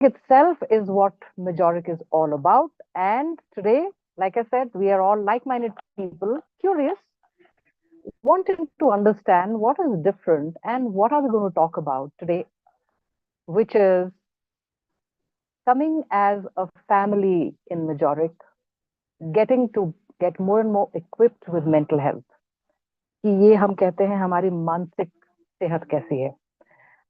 itself is what Majoric is all about. And today, like I said, we are all like-minded people, curious, wanting to understand what is different and what are we going to talk about today, which is coming as a family in Majoric, getting to get more and more equipped with mental health. कि ये हम कहते हैं हमारी मानसिक सेहत कैसी है.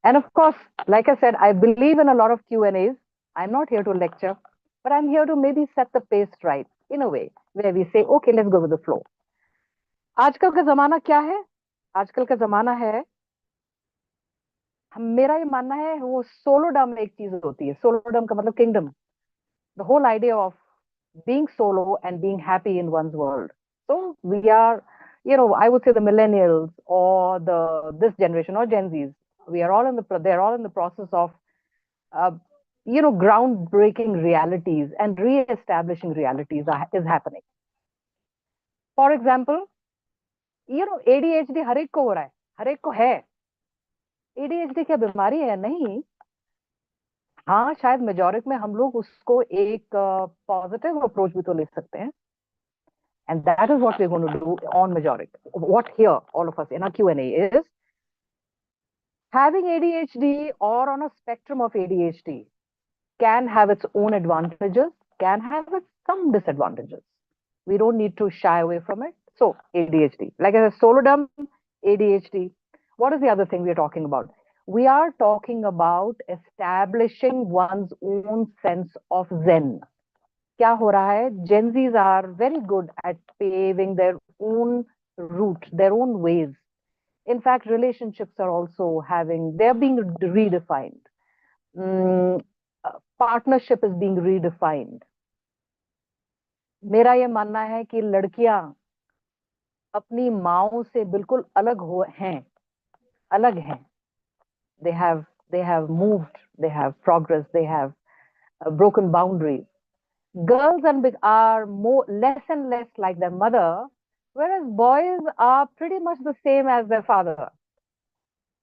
And of course, like I said, I believe in a lot of Q&As. I'm not here to lecture, but I'm here to maybe set the pace right in a way where we say, okay, let's go with the flow. आजकल का जमाना क्या है? आजकल का जमाना है, मेरा ये मानना है, वो सोलोडम एक चीज होती है. सोलोडम का मतलब kingdom. The whole idea of being solo and being happy in one's world. So we are, I would say the millennials or this generation or Gen Zs, we are all they're all in the process of, uh, groundbreaking realities and re-establishing realities is happening. For example, ADHD हर एक को हो रहा है, हर एक को है. ADHD क्या बीमारी है? नहीं. हाँ, शायद मेजॉरिटी में हम लोग उसको एक पॉजिटिव अप्रोच भी तो ले सकते हैं. And that is what we're going to do on Majoric. What here, all of us in our Q&A is having ADHD or on a spectrum of ADHD can have its own advantages, can have some disadvantages. We don't need to shy away from it. So ADHD, like I said, solodom, ADHD. What is the other thing we are talking about? We are talking about establishing one's own sense of Zen. क्या हो रहा है? Gen Zs are very good at paving their own route, their own ways. In fact, relationships are also they're being redefined. Partnership is being redefined. मेरा ये मानना है कि लड़कियां अपनी माओं से बिल्कुल अलग हैं. They have moved, they have progressed, they have broken boundaries. Girls are less and less like their mother, whereas boys are pretty much the same as their father.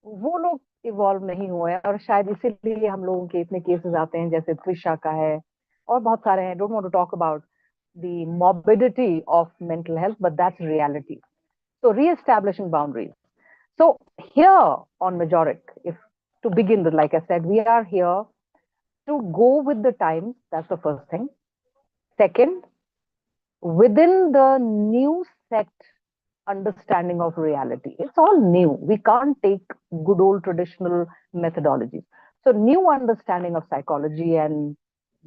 वो लोग इवॉल्व नहीं हुए हैं, और शायद इसीलिए हम लोगों के इतने केसेस आते हैं, जैसे त्रिशा का है और बहुत सारे हैं. Don't want to talk about the morbidity of mental health, but that's reality. So re-establishing boundaries. So here on Majoric, if to begin with, like I said, we are here to go with the times. That's the first thing. Second, within the new set understanding of reality. It's all new. We can't take good old traditional methodologies. So new understanding of psychology and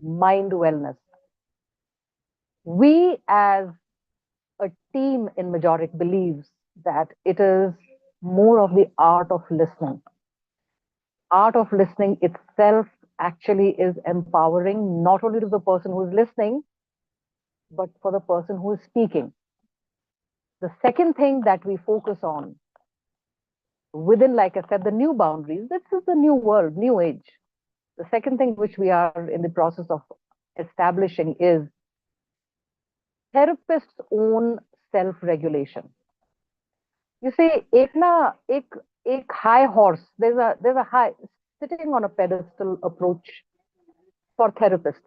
mind wellness. We as a team in Majoric believes that it is more of the art of listening. Art of listening itself actually is empowering, not only to the person who is listening, but for the person who is speaking. The second thing that we focus on within, like I said, the new boundaries, this is the new world, new age. The second thing which we are in the process of establishing is therapist's own self-regulation. You see, एक high horse, there's a high sitting on a pedestal approach for therapists.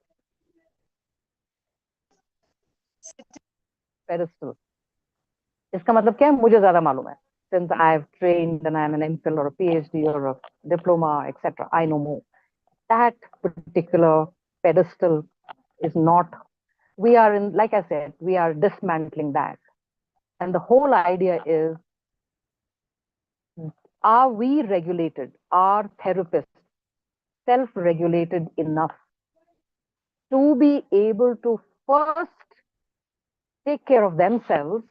Pedestal. इसका मतलब क्या है? मुझे ज्यादा मालूम है. Since I've trained and I'm an MPhil or a PhD or a diploma, etc., I know more. That particular pedestal is not. We are in, like I said, we are dismantling that. And the whole idea is, are we regulated? Are therapists self-regulated enough to be able to first take care of themselves,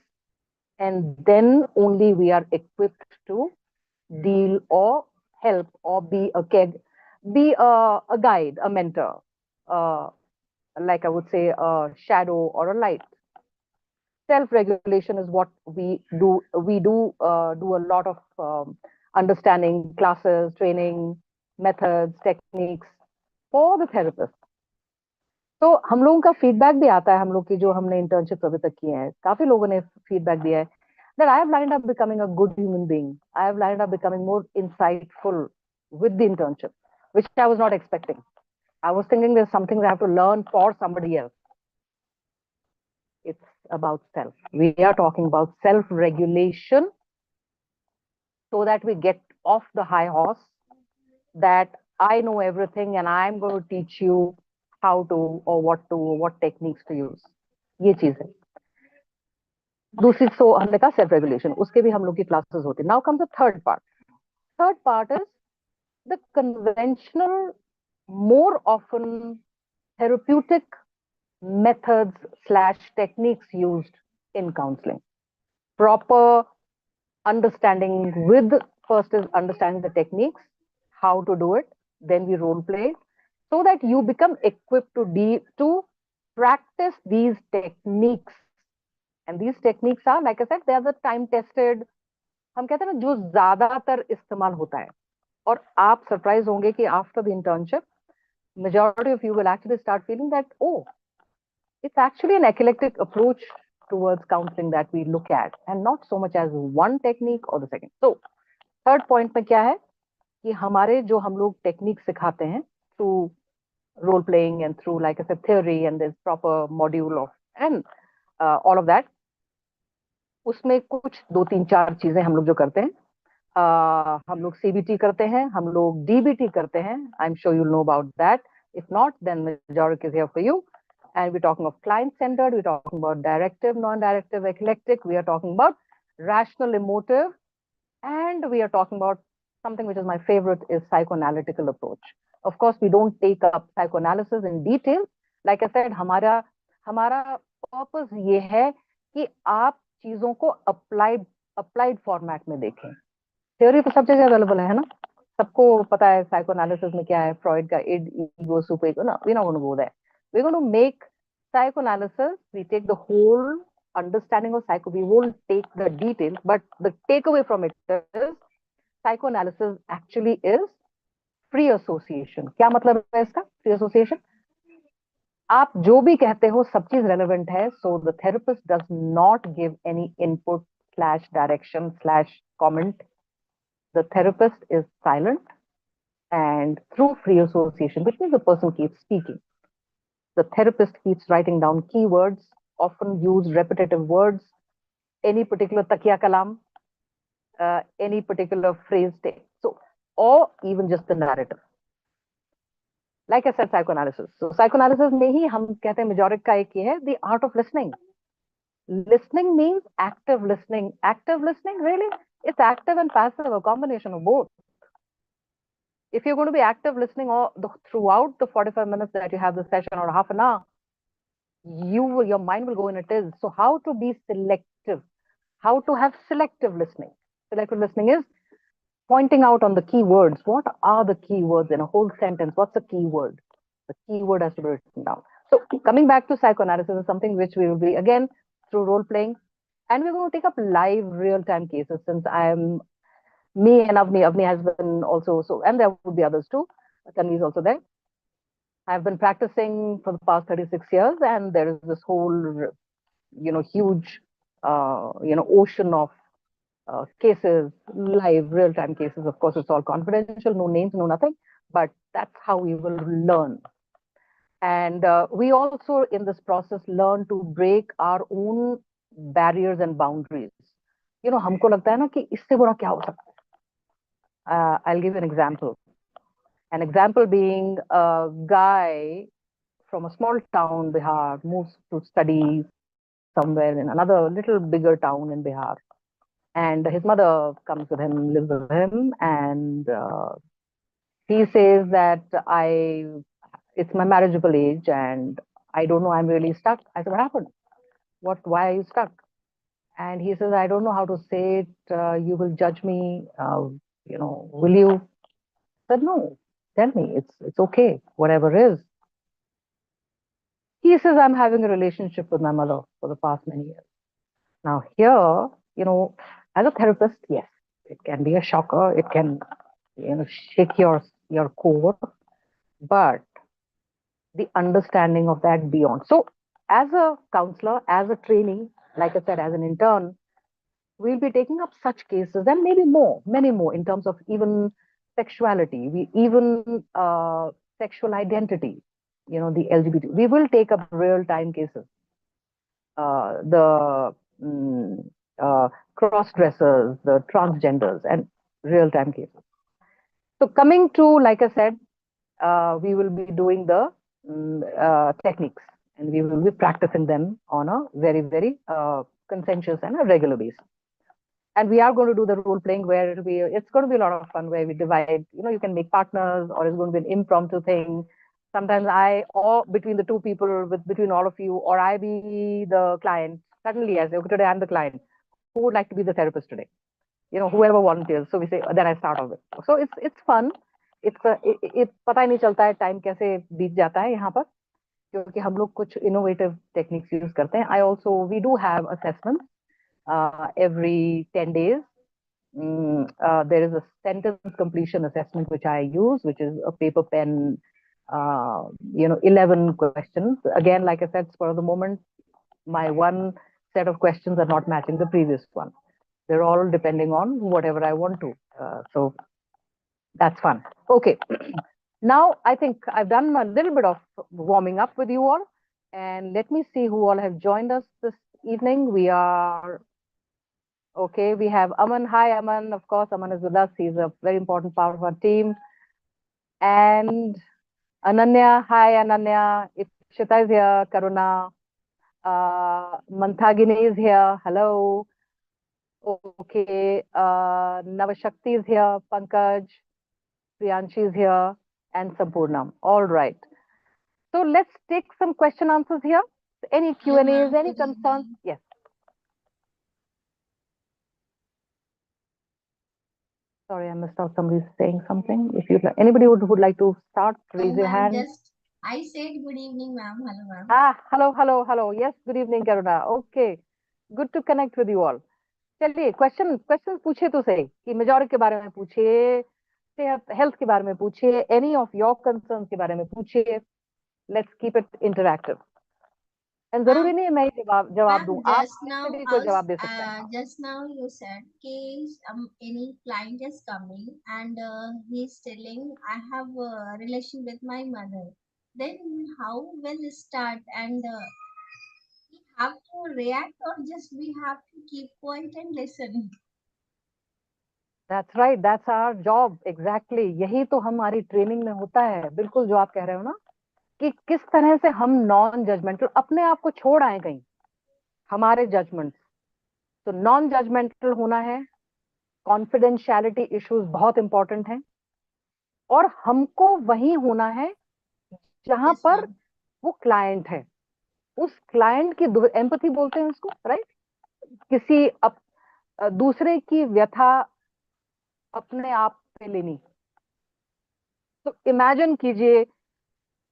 and then only we are equipped to deal or help or be a guide, a mentor, like I would say, a shadow or a light. Self-regulation is what we do. We do do a lot of understanding, classes, training, methods, techniques for the therapist. तो हम लोगों का feedback भी आता है, हम लोग की जो हमने इंटर्नशिप अभी तक किए हैं, काफी लोगों ने फीडबैक दिया है that I have lined up becoming a good human being. I have lined up becoming more insightful with the internship, which I was not expecting. I was thinking there's something I have to learn for somebody else. It's about self. We are talking about self regulation so that we get off the high horse that I know everything and I'm going to teach you how to, what techniques to use. ये चीज है. दूसरी सो हमने कहा self regulation, उसके भी हम लोग की क्लासेस होती. Now comes the third part. Third part is the conventional, more often therapeutic methods slash techniques used in counseling. Proper understanding with, first is understanding the techniques, how to do it, then we role play so that you become equipped to practice these techniques. And these techniques are, like I said, they are the time tested. हम कहते हैं ना जो ज्यादातर इस्तेमाल होता है. और आप सरप्राइज होंगे कि after the internship majority of you will actually start feeling that, oh, it's actually an eclectic approach towards counseling that we look at and not so much as one technique or the second. So third point में क्या है कि हमारे जो हम लोग technique सिखाते हैं through role playing and through, like I said, theory, and there's proper module of and all of that, उसमें कुछ 2 3 4 चीजें हम लोग जो करते हैं. हम लोग सीबीटी करते हैं, हम लोग डीबीटी करते हैं. I am sure you know about that. If not, then majority is here for you. And we're talking of client centered, we're talking about directive, non-directive, eclectic, we are talking about rational, emotive, and we are talking about something which is my favorite, is psychoanalytical approach. Of course, we don't take up psychoanalysis in detail. Like I said, हमारा हमारा purpose ये है कि आप चीजों को applied format में देखें. थ्योरी तो सब जगह अवेलेबल है ना, सबको पता है साइकोएनालिसिस में क्या है, फ्रॉइड का इड, ईगो, सुपर ईगो. ना, we not gonna go there. We gonna make psychoanalysis, we take the whole understanding of psycho, we won't take the details, but the takeaway from it is psychoanalysis actually is free association. क्या मतलब है इसका free association? आप जो भी कहते हो सब चीज relevant है. So the therapist does not give any input slash direction slash comment. The therapist is silent, and through free association, which means the person keeps speaking, the therapist keeps writing down keywords, often use repetitive words, any particular takiya kalam, any particular phrase take. So, or even just the narrative. Like I said, psychoanalysis. So, psychoanalysis में ही हम कहते हैं majority का एक ये है, the art of listening. Listening means active listening. Active listening, really? It's active and passive, a combination of both. If you're going to be active listening throughout the 45 minutes that you have the session or half an hour, your mind will go in a tiz. So how to be selective, how to have selective listening. Selective listening is pointing out on the key words. What are the key words in a whole sentence? What's the key word? The key word has to be written down. So coming back to psychoanalysis is something which we will be, again, through role playing, and we're going to take up live real-time cases, since me and Avni has been also, so, and there would be others too. Tanvi is also there. I've been practicing for the past 36 years, and there is this whole, huge, ocean of cases, live, real-time cases. Of course, it's all confidential, no names, no nothing, but that's how we will learn. And we also, in this process, learn to break our own barriers and boundaries. हमको लगता है ना कि इससे बुरा क्या हो सकता है. I'll give you an example. An example being a guy from a small town, Bihar, moves to study somewhere in another little bigger town in Bihar. And his mother comes with him, lives with him, and he says that it's my marriageable age and I don't know, I'm really stuck. I said, what happened? Why are you stuck? And he says, I don't know how to say it. You will judge me. Will you? I said, no, tell me. It's okay, whatever is. He says, I'm having a relationship with my mother for the past many years. Now here, as a therapist, yes, it can be a shocker. It can, shake your core. But the understanding of that beyond. So as a counselor, as a trainee, like I said, as an intern, we'll be taking up such cases and maybe more, many more, in terms of even sexuality. We even sexual identity, the LGBT. We will take up real time cases, the mm, cross dressers, the transgenders, and real time cases. So, coming to, like I said, we will be doing the techniques, and we will be practicing them on a very, very conscientious and a regular basis. And we are going to do the role playing where it's going to be a lot of fun, where we divide, you can make partners, or it's going to be an impromptu thing. Sometimes or between the two people, between all of you, or I be the client. Suddenly I say, okay, today I'm the client. Who would like to be the therapist today? Whoever volunteers. So we say, then I start off with. So it's fun. It's पता ही नहीं चलता है time कैसे बीत जाता है यहाँ पर, क्योंकि हम लोग कुछ इनोवेटिव टेक्निक्स यूज करते हैं. We do have assessments every 10 days. There is a sentence completion assessment which I use, which is a paper pen, 11 questions. Again, like I said, for the moment, my one set of questions are not matching the previous one. They're all depending on whatever I want to. So that's fun. Okay. Now, I think I've done a little bit of warming up with you all. And let me see who all have joined us this evening. Okay, we have Aman. Hi, Aman. Of course, Aman is with us. He's a very important part of our team. And Ananya. Hi, Ananya. Ikshita is here. Karuna. Manthagini is here. Hello. Okay. Navashakti is here. Pankaj. Priyanshi is here. And Sampurnam. All right. So let's take some question answers here. Any Q&As, any concerns? Yes. Sorry, I missed out. Somebody's saying something. If anybody would like to start, raise your hand. I said good evening, ma'am. Hello, ma'am. Hello. Yes, good evening, Karuna. Okay, good to connect with you all. चलिए question पूछे तो सही कि majority के बारे में पूछिए, health के बारे में पूछिए, एनी ऑफ योर कंसर्न्स के बारे में पूछिए. Let's keep it interactive. And जरूरी नहीं है मैं जवाब दूं, आप से भी कोई जवाब दे सकते हैं. Just now you said कि any client is coming and he's telling I have a relation with my mother. Then how will start, and we have to react, or just we have to keep quiet and listen? That's right, that's our job. Exactly. यही तो हमारी training में होता है. बिल्कुल जो आप कह रहे हो ना, कि किस तरह से हम नॉन जजमेंटल अपने आप को छोड़ आए कहीं हमारे जजमेंट. तो नॉन जजमेंटल होना है. कॉन्फिडेंशियलिटी इश्यूज बहुत इंपॉर्टेंट हैं, और हमको वही होना है जहां पर वो क्लाइंट है. उस क्लाइंट की एम्पैथी बोलते हैं उसको, राइट. किसी दूसरे की व्यथा अपने आप पे लेनी. तो इमेजिन कीजिए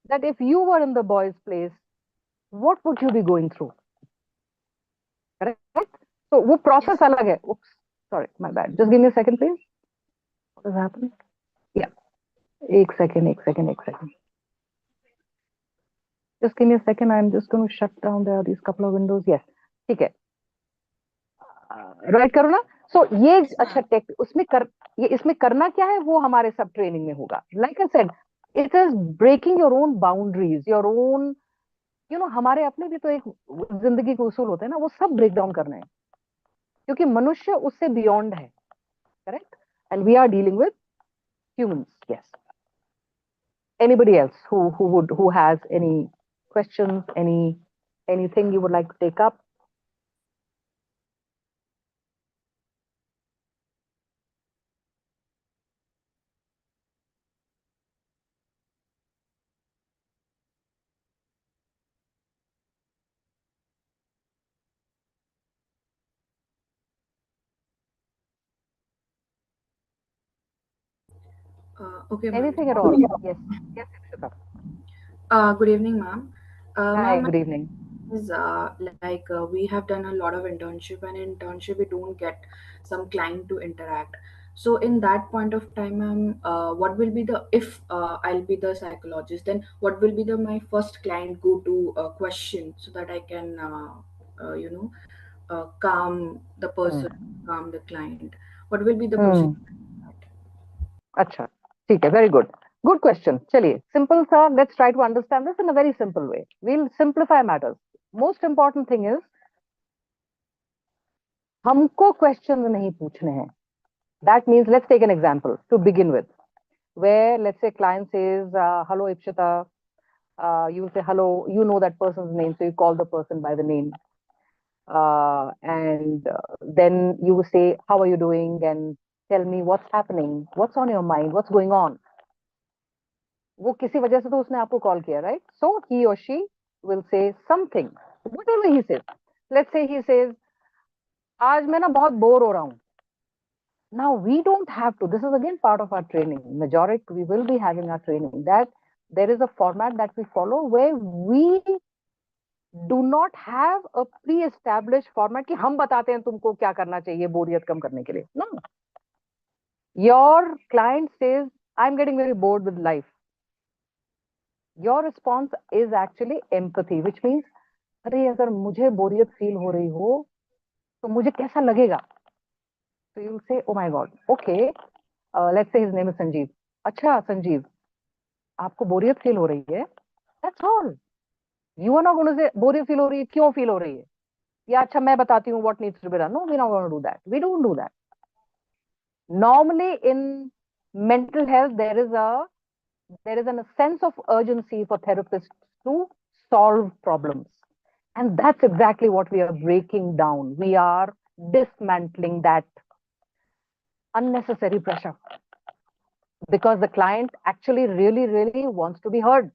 that if you were in the boy's place, what would you be going through? Correct? So वो process अलग है. Oops, sorry, my bad. Just give me a second, please. What is happening? Yeah. एक second. Just give me a second. I'm just going to shut down these couple of windows. Yes. ठीक है. Right करो ना. So ये अच्छा इसमें करना क्या है वो हमारे सब ट्रेनिंग में होगा. Like I said, it is breaking your own boundaries, your own, हमारे अपने भी तो एक जिंदगी के उसूल होते हैं ना, वो सब ब्रेक डाउन करने हैं, क्योंकि मनुष्य उससे बियॉन्ड है. Correct. And we are dealing with humans. Yes. Anybody else who has any questions, anything you would like to take up? Okay, Anything at ma'am. all? Yes. Yes, Ikshita. Good evening, ma'am. Hi, Ma'am, good evening. is like we have done a lot of internship, and in internship we don't get some client to interact. So in that point of time, ma'am, what will be the, if I'll be the psychologist, then what will be the my first client go to question, so that I can calm the person, calm the client. What will be the procedure? अच्छा, ठीक है. Very good. Good question. चलिए, simple सा, let's try to understand this in a very simple way. We'll simplify matters. Most important thing is हमको questions नहीं पूछने हैं. That means, let's take an example to begin with, where let's say client says, hello Ipshita, you say hello, you know that person's name, so you call the person by the name, and then you say, how are you doing, and tell me what's happening, what's on your mind, what's going on. वो किसी वजह से तो उसने आपको call किया, right? So he or she will say something, whatever he says. Let's say he says, आज मैं ना बहुत बोर हो रहा हूँ. Now we don't have to, this is again part of our training, majority we will be having our training, that there is a format that we follow where we do not have a pre-established format कि हम बताते हैं तुमको क्या करना चाहिए बोरियत कम करने के लिए. No. Your client says, I'm getting very bored with life. Your response is actually empathy, which means, अरे अगर मुझे बोरियत फील हो रही हो तो मुझे कैसा लगेगा. So you'll say, oh my God, okay, let's say his name is Sanjeev. अच्छा संजीव, आपको बोरियत फील हो रही है, that's all. You are not going to say बोरियत फील हो रही है, क्यों फील हो रही है, या अच्छा मैं बताती हूँ what needs to be done. No, we're not going to do that. We don't do that. Normally in mental health there is a sense of urgency for therapists to solve problems, and that's exactly what we are breaking down. We are dismantling that unnecessary pressure because the client actually really wants to be heard.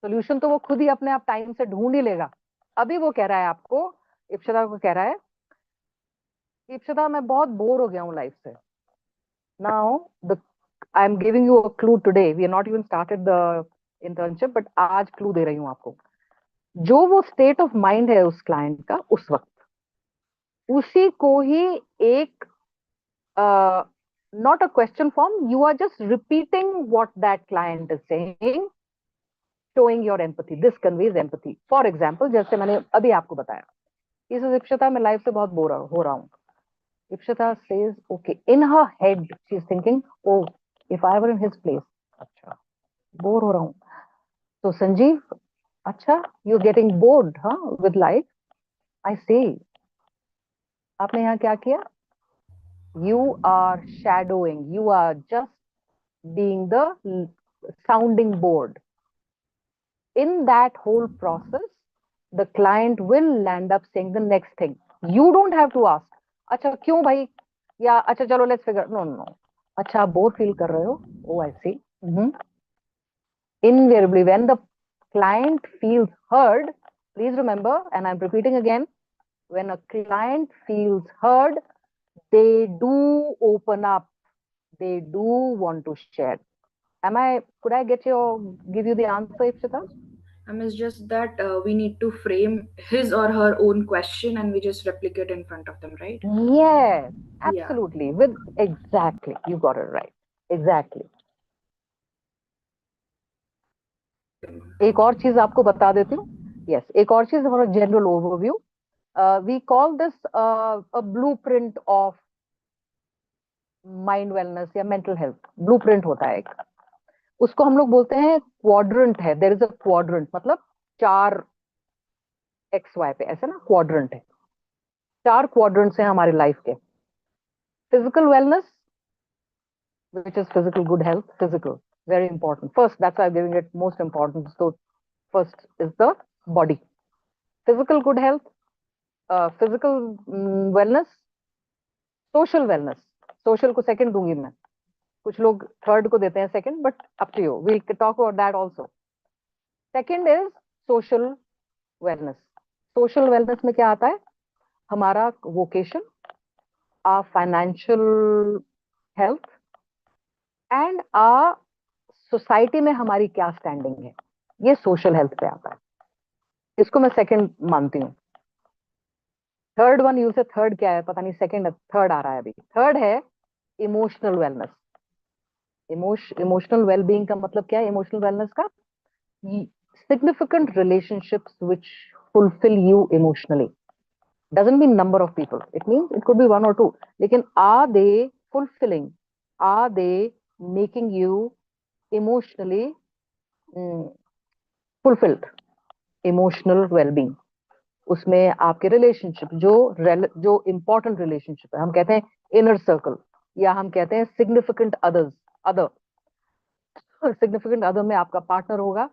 Solution तो वो खुद ही अपने आप time से ढूंढ ही लेगा. अभी वो कह रहा है आपको, इप्सिता को कह रहा है, इप्सिता मैं बहुत बोर हो गया हूँ लाइफ से. Now I'm giving you a clue today. We are not even started the internship, but आज clue दे रही हूँ आपको. जो वो state of mind है उस client का उस वक्त, उसी को ही एक not a question form, you are just repeating what that client is saying, showing your empathy. This conveys empathy. For example, जैसे मैंने अभी आपको बताया, इस इप्सिता मैं लाइफ से बहुत बोर हो रहा हूँ. Ipshita says, okay, in her head, she's thinking, oh, if I were in his place, अच्छा, बोर हो रहा हूँ. So Sanjeev, अच्छा, you're getting bored, huh, with life? I say, आपने यहाँ क्या किया? You are shadowing. You are just being the sounding board. In that whole process, the client will land up saying the next thing. You don't have to ask, अच्छा क्यों भाई, या अच्छा चलो let's figure. No. अच्छा आप bore feel कर रहे हो? Oh, I see. Invariably, when the client feels heard, please remember, and I'm repeating again, when a client feels heard, they do open up. They do want to share. Could I give you the answer, Ipshita? It's just that we need to frame his or her own question and we just replicate in front of them, right? Yes, Yeah. absolutely. Exactly. You got it right. Exactly. एक और चीज आपको बता देती हूँ. Yes, एक और चीज for a general overview. We call this a blueprint of mind wellness या mental health. Blueprint होता है एक. उसको हम लोग बोलते हैं quadrant है. There is a quadrant, मतलब 4 XY पे ऐसे ना quadrant है. 4 quadrants हैं हमारी लाइफ के. Physical wellness, which is physical good health. Physical, very important. First, that's why I'm giving it most importance. So first is the body. Physical good health, physical wellness, social wellness. Social को second दूंगी मैं. कुछ लोग third को देते हैं second, but up to you. We'll talk about that also. Second is social wellness. Social wellness में क्या आता है? हमारा vocation, our financial health, and our society में हमारी क्या standing है. ये social health पे आता है. इसको मैं second मानती हूँ. थर्ड वन, यू से थर्ड क्या है पता नहीं, सेकंड थर्ड आ रहा है अभी. थर्ड है इमोशनल वेलनेस. इमोशनल वेलबींग का मतलब क्या है? इमोशनल वेलनेस का significant relationships which fulfill you emotionally. Doesn't mean number of people. It means it could be one or two. लेकिन are they fulfilling? Are they making you emotionally fulfilled, emotional well-being. उसमें आपके relationship जो important relationship है, हम कहते हैं inner circle, या हम कहते हैं significant others, other significant other में आपका पार्टनर होगा,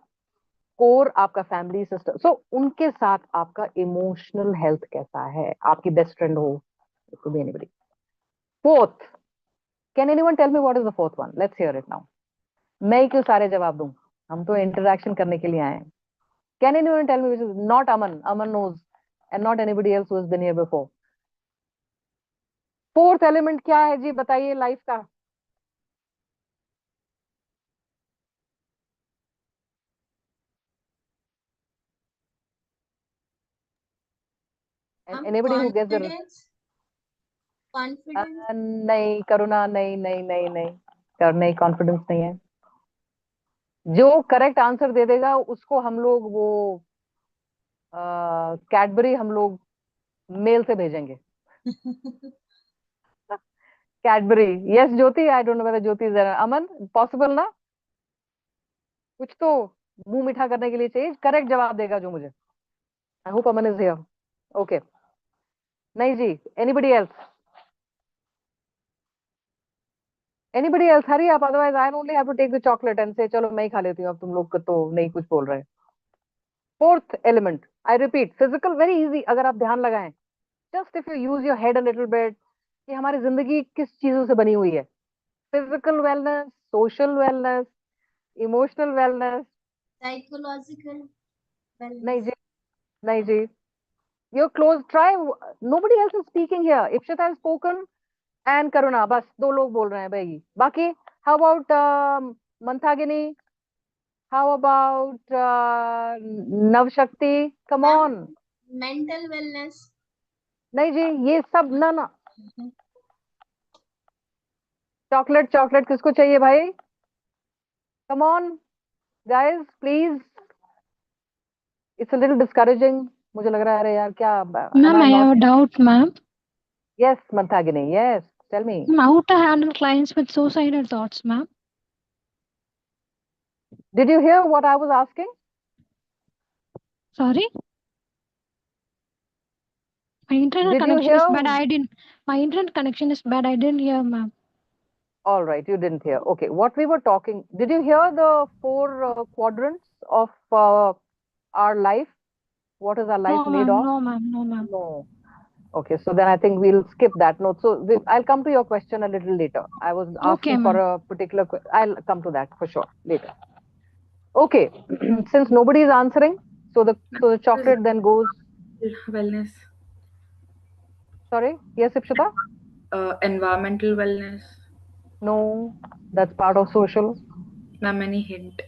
कोर आपका फैमिली सिस्टर, सो उनके साथ आपका इमोशनल हेल्थ कैसा है, आपकी बेस्ट फ्रेंड हो, it could be anybody. Fourth, can anyone tell me what is the fourth one? Let's hear it now. मैं ही क्यों सारे जवाब दूं, हम तो इंटरेक्शन करने के लिए आए हैं. Can anyone tell me which is not Aman? Aman knows and not anybody else who has been here before. Fourth element क्या है जी, बताइए लाइफ का. And anybody who gets the confidence. नहीं करुणा, नहीं नहीं नहीं नहीं कर, नहीं कॉन्फिडेंस नहीं है. जो करेक्ट आंसर दे देगा उसको हम लोग वो कैडबरी हम लोग मेल से भेजेंगे. Cadbury. Yes Jyoti, I don't know whether Jyoti is, Aman possible ना, कुछ तो मुंह मीठा करने के लिए चाहिए, करेक्ट जवाब देगा जो मुझे. I hope Aman is here. Okay, नहीं जी, anybody else? Anybody else? Hari आप, otherwise I only have to take the chocolate and से चलो मैं ही खा लेती हूँ, अब तुम लोग तो नहीं कुछ बोल रहे. Fourth element, I repeat, physical, very easy, अगर आप ध्यान लगाएं, just if you use your head a little bit, कि हमारी जिंदगी किस चीजों से बनी हुई है. Physical wellness, social wellness, emotional wellness. Psychological नहीं वेलनेस. जी, नहीं जी, you're close, try. Nobody else is speaking here. Ipshita has spoken and Karuna, बस दो लोग बोल रहे हैं भाई, बाकी how about Manthagini, how about Navshakti, come ma'am, on. Mental wellness. नहीं जी, ये सब ना ना. चॉकलेट, चॉकलेट किसको चाहिए भाई? come on guys please. It's a little discouraging. मुझे लग रहा है, अरे यार क्या, am Ma'am, I I have not? a doubt, ma'am. Yes Manthagini, yes, tell me. How to handle clients with suicidal thoughts, ma'am? Did you hear what I was asking? Sorry? My internet Did you connection is hear? bad. I didn't. My internet connection is bad. I didn't hear, ma'am. All right, you didn't hear. Okay, what we were talking, did you hear the four quadrants of our life? What is our life No, made ma'am. of? No, ma'am. No, ma'am. No. Okay, so then I think we'll skip that note. So I'll come to your question a little later. I was Okay, asking for ma'am. a particular, I'll come to that for sure later. Okay, since nobody is answering, so the chocolate then goes. Wellness, Sorry, yes, Ipshita? environmental wellness. No, that's part of social. Ma'am, any hint?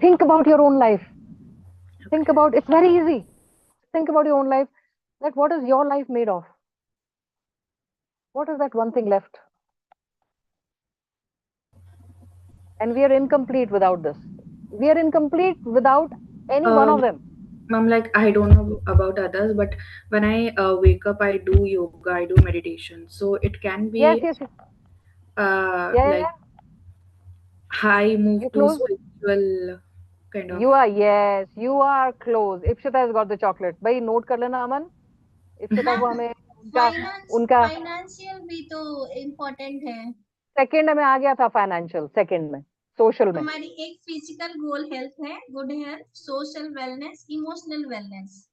Think about your own life. Think Okay. about, it's very easy. Think about your own life. That what is your life made of? What is that one thing left? And we are incomplete without this. We are incomplete without any one of Um, them. Ma'am, like I don't know about others, but when I wake up, I do yoga, I do meditation. So it can Yes, be yes, yes. Yeah, yeah, like yeah. high move You to close. spiritual kind of. You are, yes, you are close. Ipshita has got the chocolate. भाई note कर लेना अमन. इप्सिता को ma'am, हमें उनका उनका financial भी तो important है. सेकंड में आ गया था, फाइनेंशियल सेकंड में, सोशल में. हमारी एक फिजिकल गोल हेल्थ है, good health, social wellness, emotional wellness.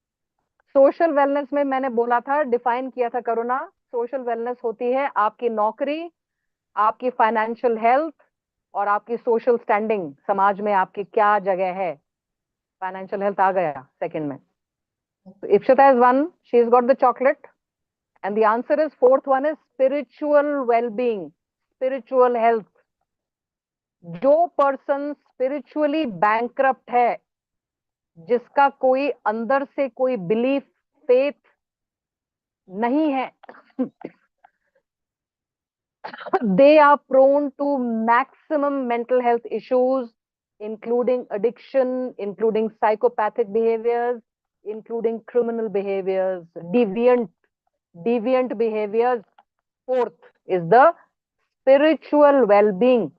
Social wellness में मैंने बोला था, डिफाइन किया था करुणा, सोशल वेलनेस होती है आपकी नौकरी, आपकी फाइनेंशियल हेल्थ, और आपकी सोशल स्टैंडिंग, समाज में आपकी क्या जगह है. फाइनेंशियल हेल्थ आ गया सेकंड में. So Ipshita is one, she's got the chocolate, and the answer is fourth one is spiritual well-being, spiritual health. जो पर्सन स्पिरिचुअली बैंकरप्ट है, जिसका कोई अंदर से कोई बिलीफ, फेथ नहीं है, they are prone to maximum mental health issues, including addiction, including psychopathic behaviors, including criminal behaviors, deviant behaviors. Fourth is the spiritual wellbeing.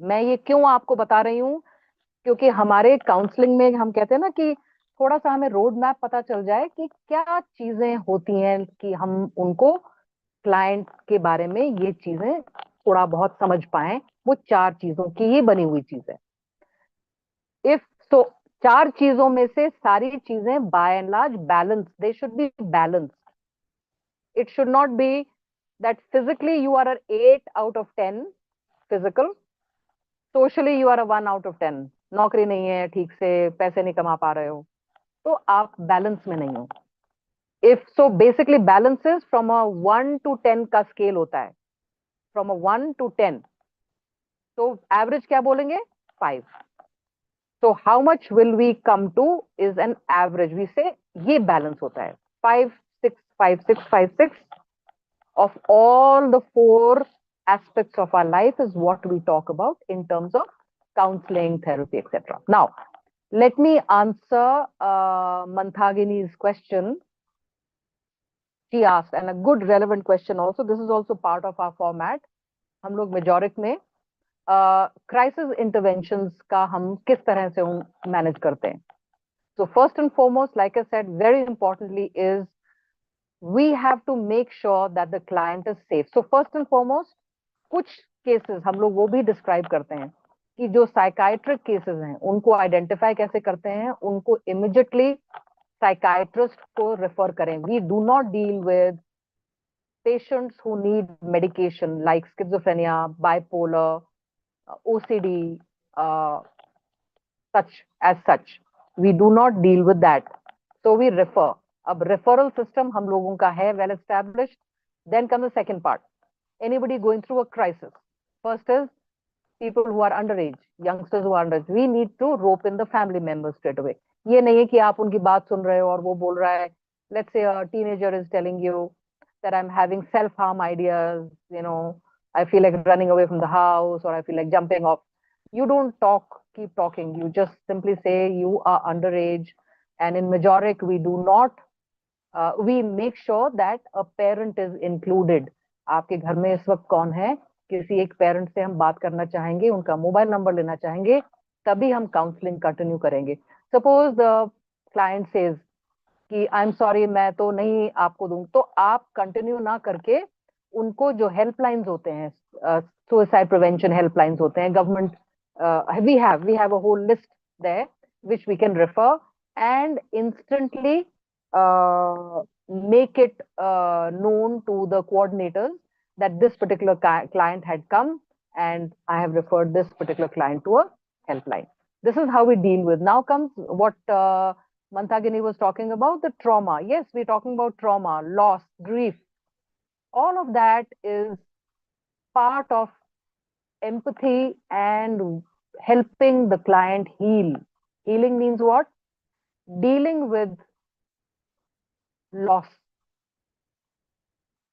मैं ये क्यों आपको बता रही हूँ, क्योंकि हमारे काउंसलिंग में हम कहते हैं ना कि थोड़ा सा हमें रोड मैप पता चल जाए कि क्या चीजें होती हैं, कि हम उनको क्लाइंट के बारे में ये चीजें थोड़ा बहुत समझ पाए। वो चार चीजों की ही बनी हुई चीज है। इफ सो चार चीजों में से सारी चीजें by and large balance, they should be balance. It should not be that physically you are 8 out of 10 physical, socially you are 1 out of 10, नौकरी नहीं है ठीक से, पैसे नहीं कमा पा रहे हो, तो आप बैलेंस में नहीं हो। If so basically balance is from a 1 to 10 का स्केल होता है, फ्रॉम अ 1 to 10। तो एवरेज क्या बोलेंगे? 5। So how much will we come to is an average. We say ये balance होता है 5 6 5 6 5 6 of all the 4 aspects of our life is what we talk about in terms of counseling, therapy, etc. Now, let me answer Manthagini's question. She asked, and a good relevant question also. This is also part of our format. हम लोग मेजोरिक में crisis interventions का हम किस तरह से manage करते हैं। So first and foremost, like I said, very importantly is we have to make sure that the client is safe. So first and foremost, कुछ cases हम लोग वो भी describe करते हैं कि जो psychiatric cases हैं उनको identify कैसे करते हैं, उनको immediately psychiatrist को refer करें। We do not deal with patients who need medication like schizophrenia, bipolar, OCD, such as such. We do not deal with that. So we refer. अब referral system हम लोगों का है well established. Then comes the second part. Anybody going through a crisis. First is people who are underage, youngsters who are underage. We need to rope in the family members straight away. ये नहीं है कि आप उनकी बात सुन रहे हो और वो बोल रहा है, let's say a teenager is telling you that I'm having self-harm ideas, I feel like running away from the house or I feel like jumping off. You don't keep talking. You just simply say you are underage. And in Majoric, we do not, we make sure that a parent is included. आपके घर में इस वक्त कौन है, किसी एक parent से हम बात करना चाहेंगे, उनका मोबाइल नंबर लेना चाहेंगे, तभी हम काउंसलिंग कंटिन्यू करेंगे। सपोज द क्लाइंट सेज कि आई एम सॉरी मैं तो नहीं आपको दूं, तो आप कंटिन्यू ना करके उनको जो हेल्पलाइंस होते हैं, सुसाइड प्रिवेंशन हेल्पलाइंस होते हैं, government, we have a whole list there which we can refer and instantly make it known to the coordinators that this particular client had come and I have referred this particular client to a helpline. This is how we deal with. Now comes what Mantagini was talking about, the trauma. Yes, we're talking about trauma, loss, grief. All of that is part of empathy and helping the client heal. Healing means what? Dealing with loss.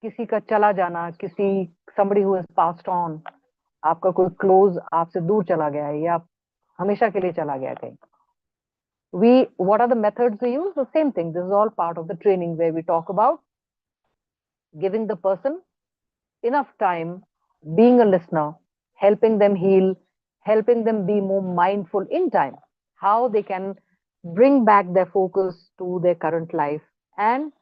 किसी का चला जाना, किसी somebody who has passed on, आपका कोई close आपसे दूर चला गया है या हमेशा के लिए चला गया कहीं। What are the methods we use? The same thing. This is all part of the training where we talk about giving the person enough time, being a listener, helping them heal, helping them be more mindful in time, how they can bring back their focus to their current life and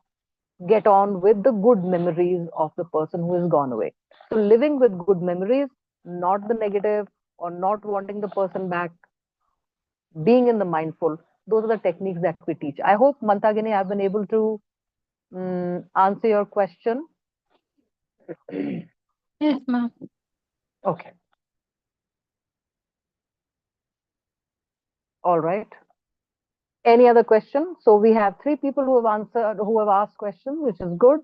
get on with the good memories of the person who has gone away. So living with good memories, not the negative or not wanting the person back, being in the mindful, those are the techniques that we teach. I hope, Mantagini, I've been able to answer your question. Yes, ma'am. Okay. All right. Any other question? So we have 3 people who have asked questions, which is good.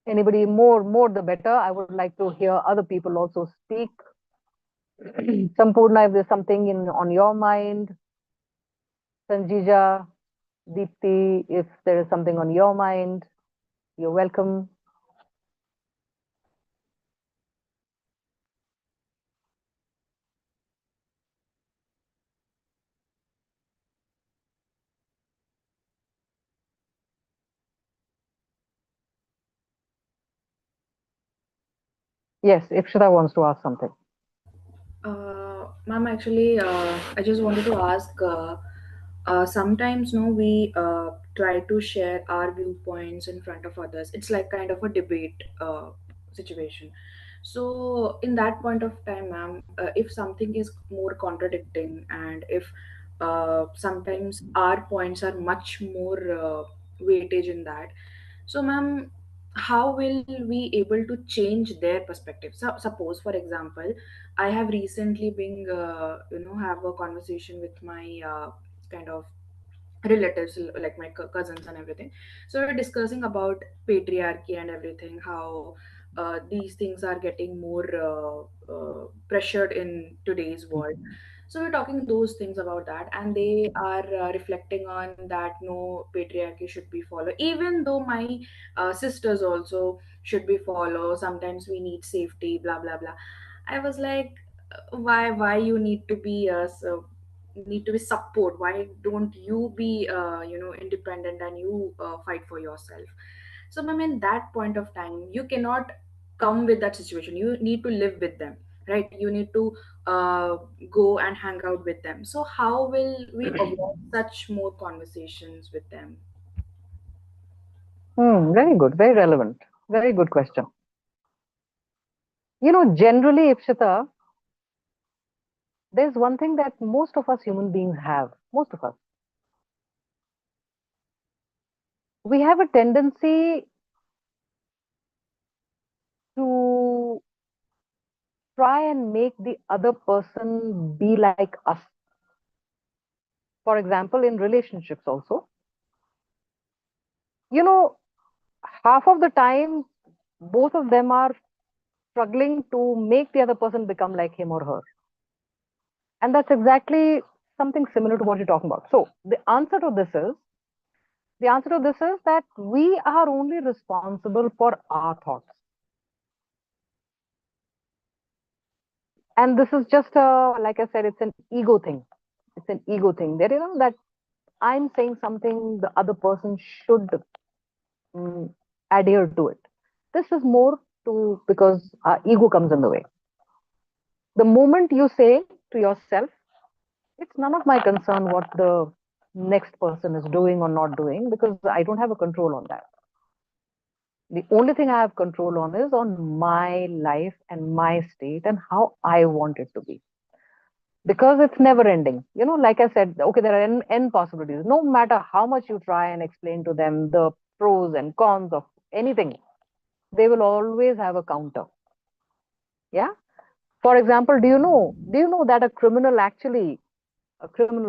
Anybody more the better. I would like to hear other people also speak. Sampurna, if there's something on your mind. Sanjija, Deepti, if there is something on your mind, you're welcome. Yes, Ikshita wants to ask something. Ma'am, actually, I just wanted to ask. Sometimes, no, we try to share our viewpoints in front of others. It's like kind of a debate situation. So, in that point of time, ma'am, if something is more contradicting, and if sometimes our points are much more weightage in that, so, ma'am, how will we able to change their perspective? So, suppose, for example, I have recently been, have a conversation with my kind of relatives, like my cousins and everything. So we're discussing about patriarchy and everything, how these things are getting more pressured in today's world. So we're talking those things about that, and they are reflecting on that no patriarchy should be followed, even though my sisters also should be followed. Sometimes we need safety, blah blah blah. I was like, why you need to be need to be support? Why don't you be independent, and you fight for yourself? So, ma'am, in that point of time, you cannot come with that situation. You need to live with them, right? You need to uh, go and hang out with them. So how will we avoid such more conversations with them? Very good, very relevant, very good question. Generally, Ikshita, there's one thing that most of us human beings have. Most of us, we have a tendency to try and make the other person be like us. For example, in relationships also, you know, half of the time, both of them are struggling to make the other person become like him or her. And that's exactly something similar to what you're talking about. So the answer to this is that we are only responsible for our thoughts. And this is just like I said, it's an ego thing. It's an ego thing. That that I'm saying something, the other person should mm, adhere to it. This is more to because ego comes in the way. The moment you say to yourself, it's none of my concern what the next person is doing or not doing because I don't have a control on that. The only thing I have control on is on my life and my state and how I want it to be. Because it's never ending. Like I said, okay, there are n possibilities. No matter how much you try and explain to them the pros and cons of anything, they will always have a counter. Yeah. For example, do you know that a criminal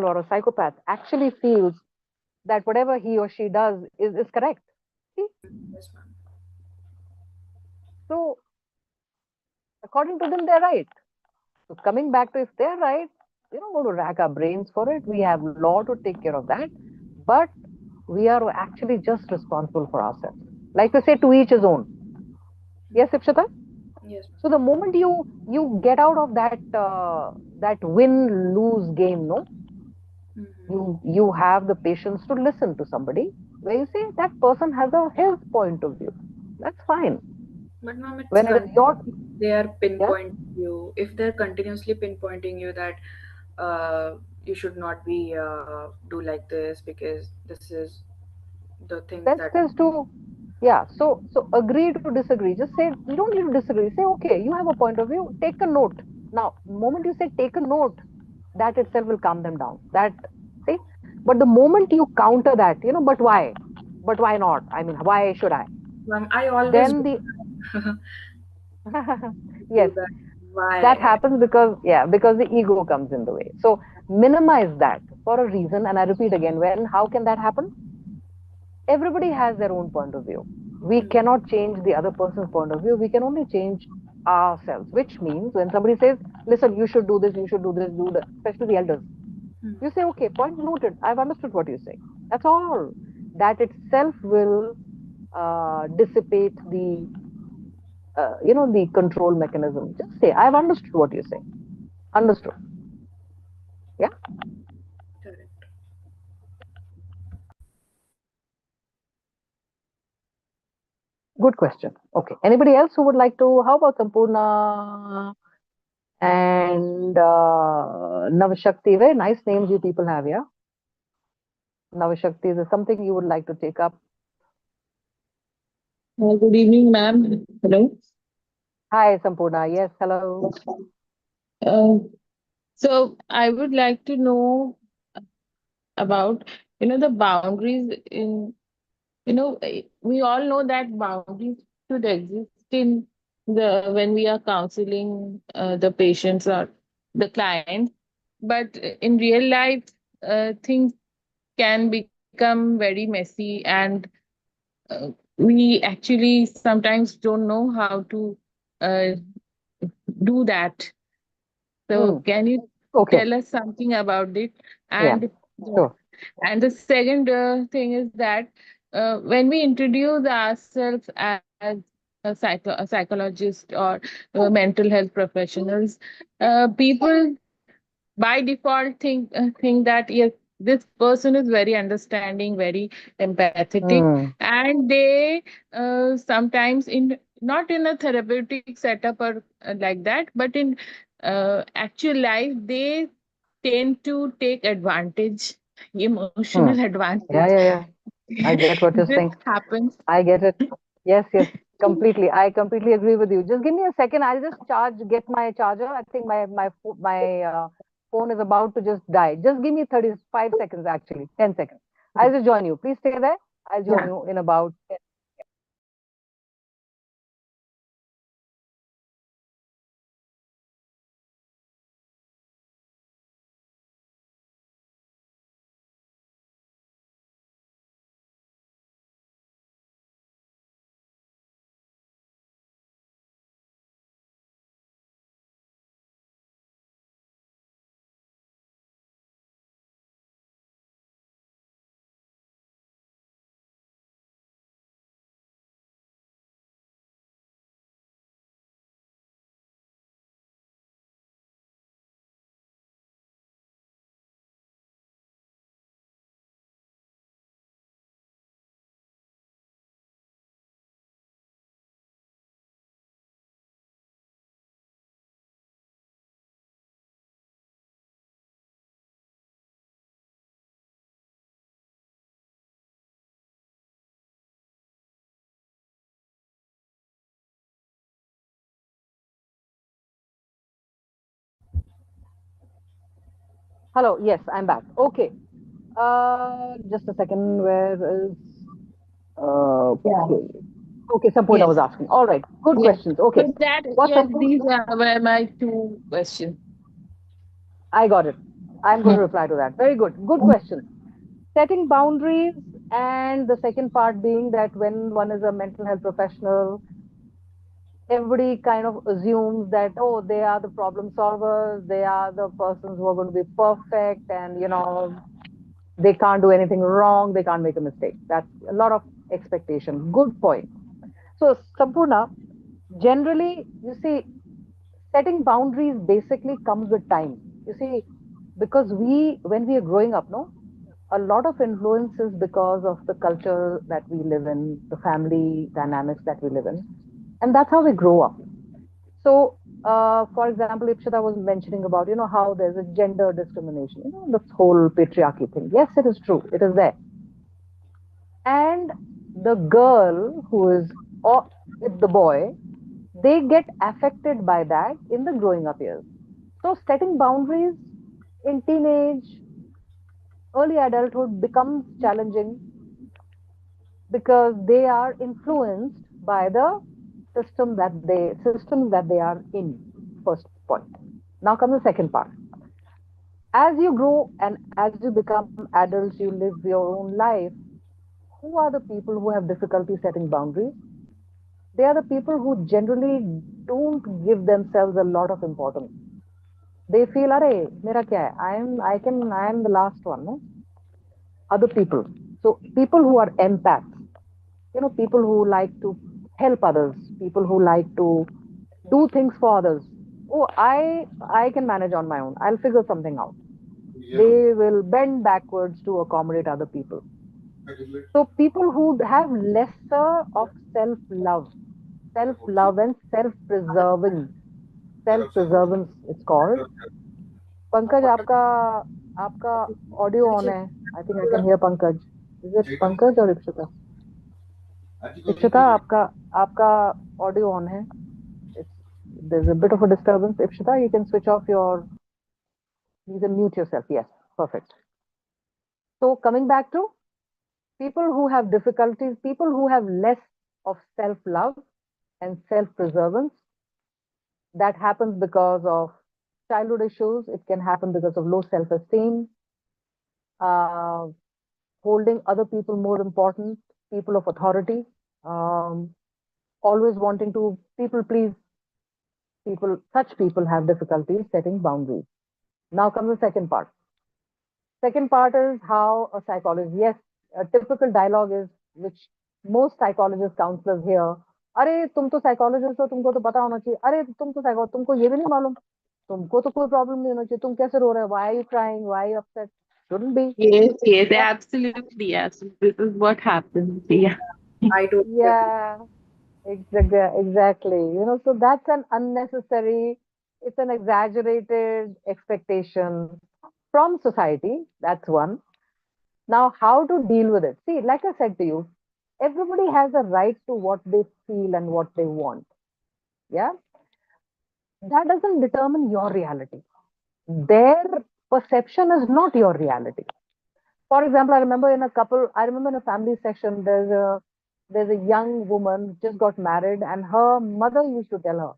or a psychopath actually feels that whatever he or she does is correct. See? Yes, ma'am. So according to them, they're right. So coming back to if they're right, we don't want to rack our brains for it. We have law to take care of that. But we are actually just responsible for ourselves. Like we say, to each his own. Yes, Ipshita? Yes, So the moment you get out of that win lose game, no, ma'am. you have the patience to listen to somebody where you say that person has a his point of view. That's fine. But ma'am, it's When it is your they are yeah, pinpointing you. If they're continuously pinpointing you that you should not be do like this because this is the things that's that. just to yeah. So agree to disagree. Just say you don't need to disagree. Say okay, you have a point of view. Take a note. Now, the moment you say take a note, that itself will calm them down. That see, but the moment you counter that, but why? But why not? I mean, why should I? I always Then do the yes, that. that Why? happens because the ego comes in the way. So minimize that for a reason. And I repeat again, when how can that happen? Everybody has their own point of view. We Hmm. cannot change the other person's point of view. We can only change ourselves, which means when somebody says, listen, you should do this, you should do this, do that, especially the elders, Hmm. you say, okay, point noted. I've understood what you say. That's all. That itself will dissipate the control mechanism. Just say, I've understood what you say. Understood. Yeah. Correct. Good good question. Okay. Anybody else who would like to? How about Sampurna and Navashakti? Very nice names you people have here. Navashakti, is there something you would like to take up? Good evening, ma'am. Hello. Hi, Sampurna. Yes, hello. Uh, so I would like to know about, the boundaries in, we all know that boundaries should exist in the when we are counseling the patients or the clients, but in real life, things can become very messy, and uh, we actually sometimes don't know how to uh, do that. So Hmm. can you Okay. tell us something about it? Yeah, And sure. and the second thing is that when we introduce ourselves as a psychologist or mental health professionals, people by default think that yes, this person is very understanding, very empathetic, Hmm. and they sometimes in not in a therapeutic setup or like that, but in actual life they tend to take advantage, Hmm. emotional Yeah, advantage. yeah, yeah. I get what you're This saying. happens. I get it. Yes, yes, completely. I completely agree with you. Just give me a second. I'll just get my charger. I think my phone is about to just die. Just give me 35 seconds, actually, 10 seconds. I'll just join you. Please stay there. I'll join Yeah. you in about. Hello. Yes, I'm back. Okay. Just a second. Where is? Yeah. Okay. Okay. Sampurna was Yes. asking. All right. Good Yes. questions. So Okay. that, What's yes, up? these were my two questions. I got it. I'm going to reply to that. Very good. Good question. Setting boundaries, and the second part being that when one is a mental health professional, everybody kind of assumes that, oh, they are the problem solvers, they are the persons who are going to be perfect, and they can't do anything wrong, they can't make a mistake. That's a lot of expectation. Good point. So, Sampurna, generally, you see, setting boundaries basically comes with time. You see, because when we are growing up, no, a lot of influences because of the culture that we live in, the family dynamics that we live in, and that's how we grow up. So, for example, Ipshita was mentioning about, how there's a gender discrimination, this whole patriarchy thing. Yes, it is true. It is there. And the girl who is with the boy, they get affected by that in the growing up years. So, setting boundaries in teenage, early adulthood becomes challenging because they are influenced by the systems that they are in. First point. Now comes the second part. As you grow and as you become adults, you live your own life. Who are the people who have difficulty setting boundaries? They are the people who generally don't give themselves a lot of importance. They feel, "Arey, mera kya hai? I am the last one." No? Other people. So people who are empaths, people who like to help others, people who like to do things for others. Oh, I can manage on my own. I'll figure something out. They will bend backwards to accommodate other people. So people who have lesser of self love and self preservance, it's called. Pankaj, आपका audio on है. I think I can hear Pankaj. Is it Pankaj or Ikshita? Ikshita, आपका audio on है. It's, there's a bit of a disturbance. Ikshita, you can switch off your, you can mute yourself. Yes, perfect. So coming back to people who have difficulties, people who have less of self-love and self-preservance, that happens because of childhood issues. It can happen because of low self-esteem, uh, holding other people more important, people of authority, um, always wanting to people please. People, such people have difficulties setting boundaries. Now comes the second part. Second part is how a psychologist, yes, a typical dialogue is which most psychologists, counselors hear. अरे तुम तो psychologist हो, तुमको तो पता होना चाहिए. अरे तुम तो साइको, तुमको ये भी नहीं मालूम, तुमको तो कोई प्रॉब्लम नहीं होना चाहिए, तुम कैसे रो रहे हो, why are you crying, why are you upset, shouldn't be. Yes, yes, Yeah, absolutely. Yes, this is what happens. Yeah. I totally agree. yeah, exactly. So that's an unnecessary, it's an exaggerated expectation from society. That's one. Now, how to deal with it? See, like I said to you, everybody has a right to what they feel and what they want. Yeah, that doesn't determine your reality. Their perception is not your reality. For example, I remember in a family session, there's a young woman just got married, and her mother used to tell her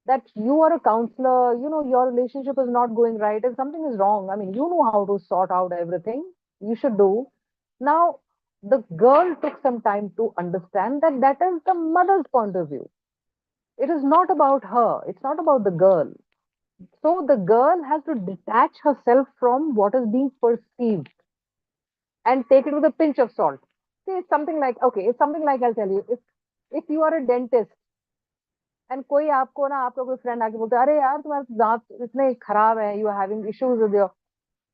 that you are a counselor, your relationship is not going right. If something is wrong, I mean, you know how to sort out everything. You should do. Now, the girl took some time to understand that that is the mother's point of view. It is not about her. It's not about the girl. So the girl has to detach herself from what is being perceived and take it with a pinch of salt. See, it's something like, okay, it's something like, I'll tell you, if you are a dentist and कोई आपको ना, आपका कोई friend आके बोलता है अरे यार तुम्हारे दांत इतने खराब है, you are having issues with your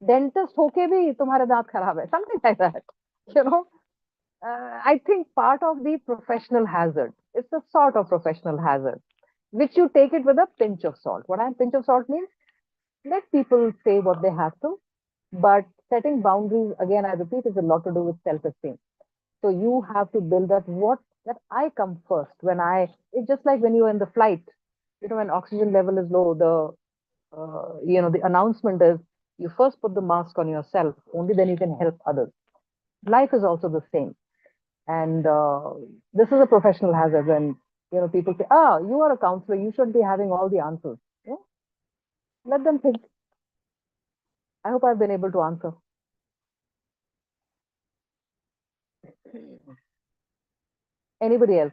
dentist होके भी तुम्हारे दांत खराब है, something like that. You know I think part of the professional hazard, it's a sort of professional hazard, which you take it with a pinch of salt. What I pinch of salt means, let people say what they have to, but setting boundaries, again I repeat, is a lot to do with self-esteem. So you have to build that I come first. It's just like when you're in the flight, when oxygen level is low, the announcement is you first put the mask on yourself, only then you can help others. Life is also the same. And this is a professional hazard when, people say, you are a counselor, you should be having all the answers. Yeah? Let them think. I hope I've been able to answer. Anybody else?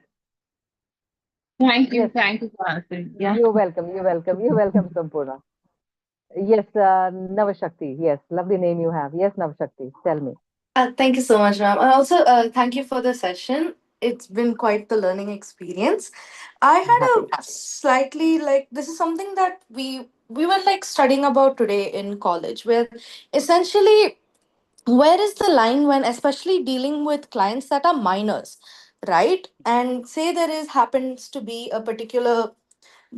Yes, Thank you for answering. Yeah. you're welcome. You're welcome. You're welcome, Sampurna. Yes, Navashakti. Yes, lovely name you have. Yes, Navashakti. Tell me. Thank you so much, ma'am. And also, thank you for the session. It's been quite the learning experience. I I'm had happy. a slightly like this is something that we were like studying about today in college, where essentially where is the line when especially dealing with clients that are minors, right? And say there is happens to be a particular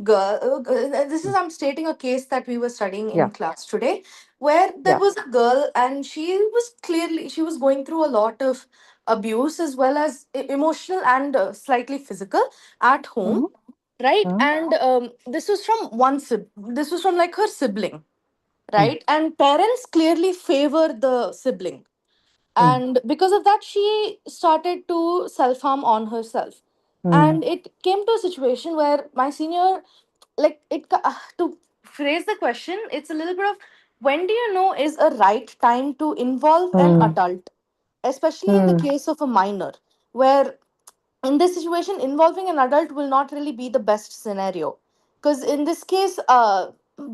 girl, this is I'm stating a case that we were studying Yeah, in class today, where there yeah. was a girl and she was going through a lot of abuse as well as emotional and slightly physical at home, Mm-hmm, right? mm-hmm, And this was from like her sibling, mm, right? And parents clearly favor the sibling, mm, and because of that she started to self harm on herself. mm, And it came to a situation where my senior, like to phrase the question, it's a little bit of, when do you know is a right time to involve an mm, adult, especially in the mm, case of a minor, where in this situation involving an adult will not really be the best scenario, because in this case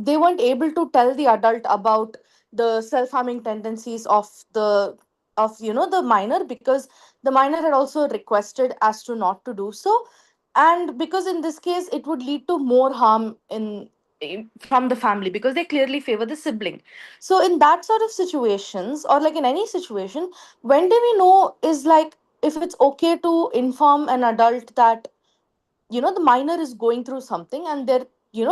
they weren't able to tell the adult about the self-harming tendencies of the minor, because the minor had also requested as to not to do so. And because in this case it would lead to more harm in from the family because they clearly favor the sibling. So in that sort of situations, or like in any situation, when do we know is like if it's okay to inform an adult that the minor is going through something and they're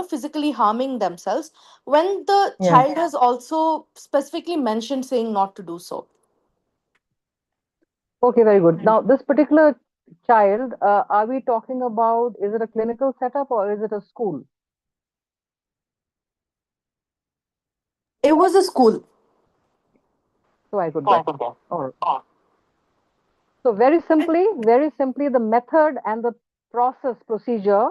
physically harming themselves, when the Yeah. child has also specifically mentioned saying not to do so? Okay, very good. Now, this particular child, are we talking about, is it a clinical setup or is it a school? It was a school. So I could get. All right. So very simply, the method and the procedure,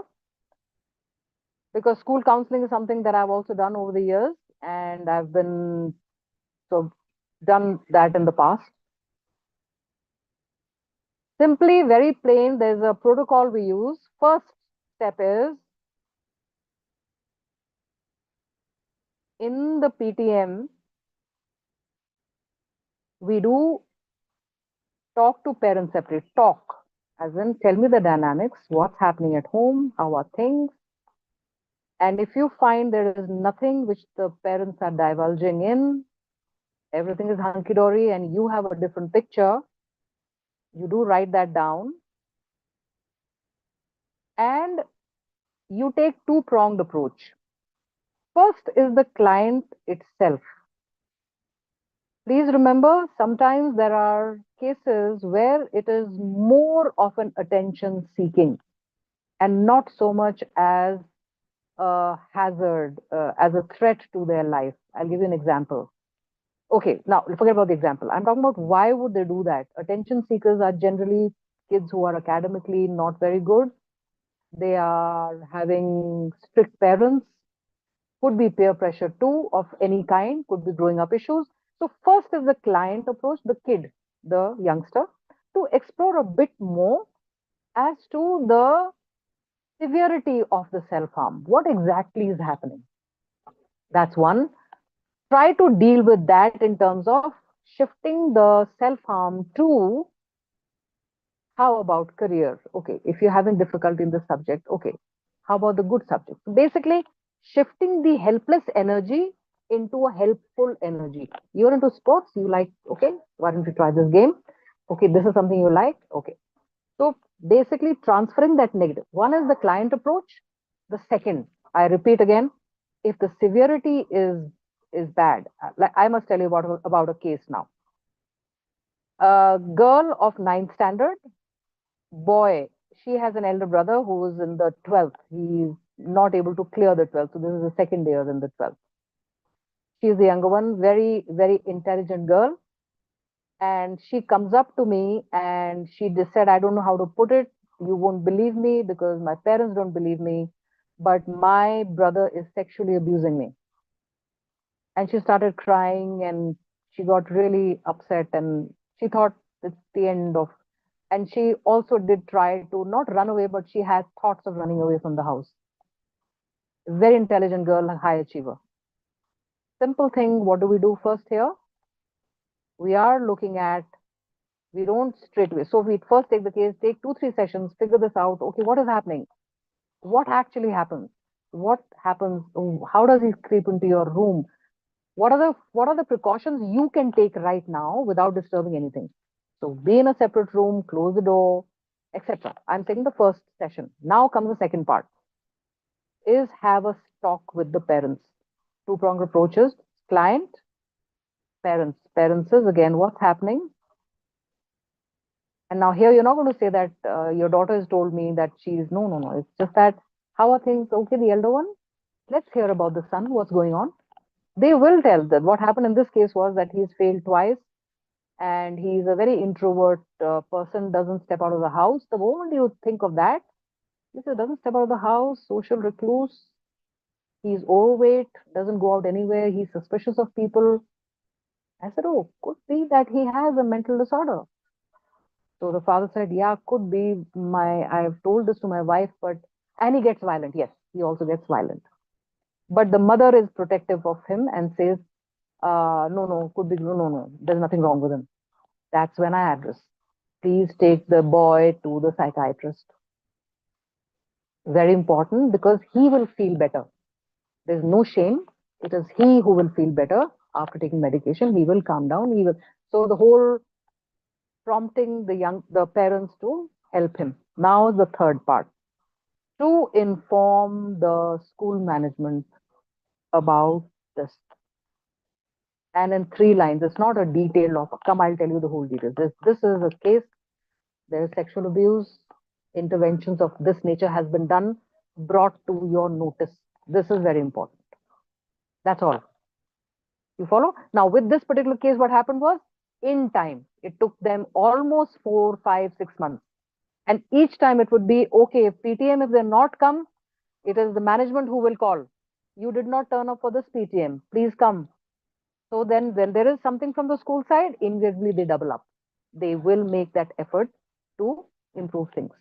because school counseling is something that I've also done over the years, and I've been so done that in the past. Simply, very plain, there's a protocol we use. First step is in the PTM, we do talk to parents separately. Talk, as in tell me the dynamics, what's happening at home, how are things. And if you find there is nothing which the parents are divulging in, everything is hunky dory, and you have a different picture, you do write that down and you take two-pronged approach. First is the client itself. Please remember, sometimes there are cases where it is more of an attention seeking and not so much as a hazard, as a threat to their life. I'll give you an example. Okay, now forget about the example. I'm talking about why would they do that? Attention seekers are generally kids who are academically not very good. They are having strict parents, could be peer pressure too of any kind, could be growing up issues. So first is the client approach, the kid, the youngster, to explore a bit more as to the severity of the self-harm. What exactly is happening? That's one. Try to deal with that in terms of shifting the self-harm to how about career? Okay, if you're having difficulty in the subject, okay, how about the good subject? So basically, shifting the helpless energy into a helpful energy. You're into sports, you like, okay, why don't you try this game? Okay, this is something you like, okay. So basically, transferring that negative. One is the client approach. The second, I repeat again, if the severity is bad, like I must tell you about a case now. A girl of ninth standard, boy, she has an elder brother who is in the 12th. He's not able to clear the 12th. So this is the second year in the 12th. She's the younger one, very, very intelligent girl. And she comes up to me and she just said, I don't know how to put it. You won't believe me because my parents don't believe me. But my brother is sexually abusing me. And she started crying and she got really upset and she thought it's the end of. And she also did try to not run away, but she has thoughts of running away from the house. Very intelligent girl, high achiever. Simple thing, what do we do first here? We are looking at, we don't straight away. So we first take the case, take 2, 3 sessions, figure this out. Okay, what is happening? What actually happens? What happens? How does he creep into your room? What are the precautions you can take right now without disturbing anything? So be in a separate room, close the door, etc. I'm taking the first session. Now comes the second part, is have a talk with the parents. Two-pronged approaches, client, parents. Parents is again what's happening. And now here you're not going to say that your daughter has told me that she's, no, no, no. It's just that, how are things? Okay, the elder one, let's hear about the son, what's going on. They will tell that what happened in this case was that he's failed twice and he's a very introvert person, doesn't step out of the house. The moment you think of that, he says, doesn't step out of the house, social recluse, he's overweight, doesn't go out anywhere, he's suspicious of people. I said, oh, could be that he has a mental disorder. So the father said, yeah, could be. I've told this to my wife, but, and he gets violent. Yes, he also gets violent. But the mother is protective of him and says, no, no, could be, no, no, no, there's nothing wrong with him. That's when I address. Please take the boy to the psychiatrist. Very important because he will feel better. There's no shame. It is he who will feel better after taking medication. He will calm down. He will. So the whole prompting the parents to help him. Now the third part, to inform the school management about this. And in 3 lines, it's not a detail of, come, I'll tell you the whole details. This is a case, there is sexual abuse, interventions of this nature has been done, brought to your notice. This is very important. That's all. You follow? Now, with this particular case, what happened was, in time, it took them almost 4, 5, 6 months. And each time it would be, okay, if PTM, if they're not come, it is the management who will call. You did not turn up for this PTM. Please come. So then when there is something from the school side, immediately they double up. They will make that effort to improve things.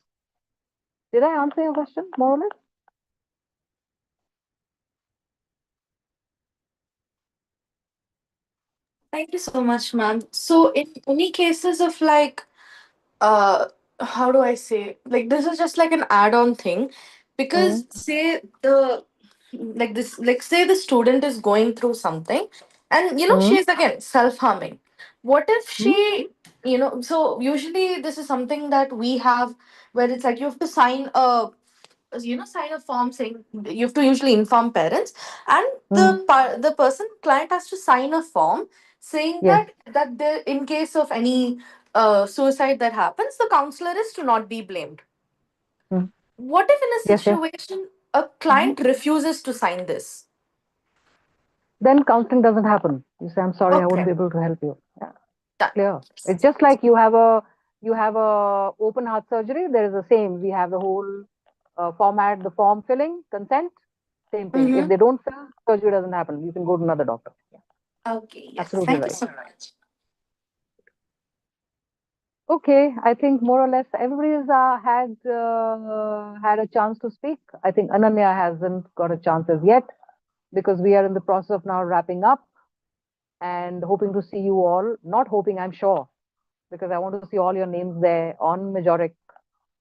Did I answer your question, more or less? Thank you so much, ma'am. So, in any cases of like, uh, how do I say? Like, this is just like an add-on thing, because Mm, say the like this, like say the student is going through something, and mm, she's again self-harming. What if mm, so usually this is something that we have, where it's like you have to sign a sign a form saying, you have to usually inform parents, and mm. the person client has to sign a form saying Yes. that there, in case of any suicide that happens, the counselor is to not be blamed. Mm. What if in a Yes, yes. situation a Mhm. client refuses to sign this? Then counseling doesn't happen. You say, I'm sorry, I won't Okay, be able to help you. Yeah, done. clear. It's just like you have a open heart surgery. There is the same. We have the whole format, the form filling, consent, same thing. If Mm-hmm. they don't fill, surgery doesn't happen. You can go to another doctor. Yeah, Okay, yes, absolutely thank you right. so much. Okay, I think more or less everybody's had a chance to speak. I think Ananya hasn't got a chance as yet because we are in the process of now wrapping up and hoping to see you all. Not hoping, I'm sure, because I want to see all your names there on Majoric